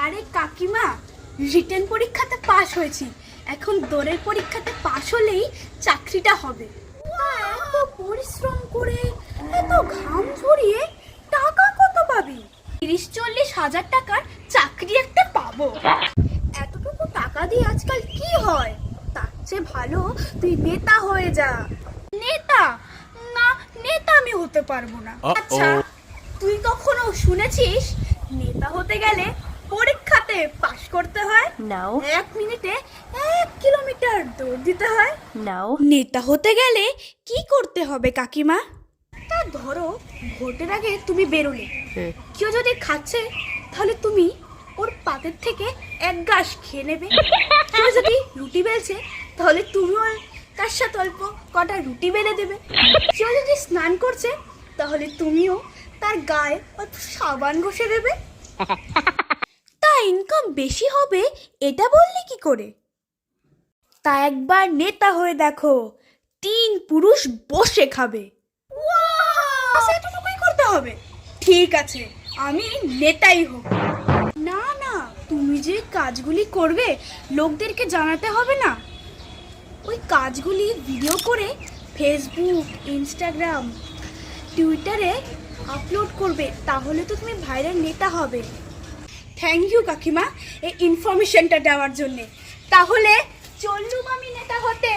আরে কাকিমা, রিটেন পরীক্ষাতে পাশ হয়েছি, এখন দৌড়ের পরীক্ষাতে পাশ হলেই চাকরিটা হবে। এত পরিশ্রম করে এত ঘাম ঝরিয়ে টাকা কত পাবি? 30-40 হাজার টাকার চাকরি একটা পাবো। এতটুকু টাকা দিয়ে আজকাল কি হয়? তার চেয়ে ভালো তুই নেতা হয়ে যা। নেতা? না, নেতা আমি হতে পারবো না। আচ্ছা, তুই কখনো শুনেছিস নেতা হতে গেলে পরীক্ষাতে পাশ করতে হয়? নাও 1 মিনিটে 1 কিলোমিটার দৌড় দিতে হয়। নাও নেতা হতে গেলে কি করতে হবে কাকিমা? তা ধরো ভোটের আগে তুমি বেরোলে, কেউ যদি খাচ্ছে তাহলে তুমি ওর পাতের থেকে 1 গাছ খেয়ে নেবে। কেউ যদি রুটি বেলছে তাহলে তুমিও তার সাথে অল্প কটা রুটি বেলে দেবে। কেউ যদি স্নান করছে তাহলে তুমিও তার গায়ে অল্প সাবান ঘষে দেবে। তা ইনকাম বেশি হবে এটা বললে কি করে? তা একবার নেতা হয়ে দেখো, 3 পুরুষ বসে খাবে। আচ্ছা, এটুকুই করতে হবে। ঠিক আছে, আমি নেতাই হব। না না, তুমি যে কাজগুলি করবে লোকদেরকে জানাতে হবে না। ওই কাজগুলি ভিডিও করে ফেসবুক, ইনস্টাগ্রাম, টুইটারে আপলোড করবে, তাহলে তো তুমি ভাইরাল নেতা হবে। থ্যাংক ইউ কাকিমা এই ইনফরমেশনটা দেওয়ার জন্যে। তাহলে চললুম আমি নেতা হতে।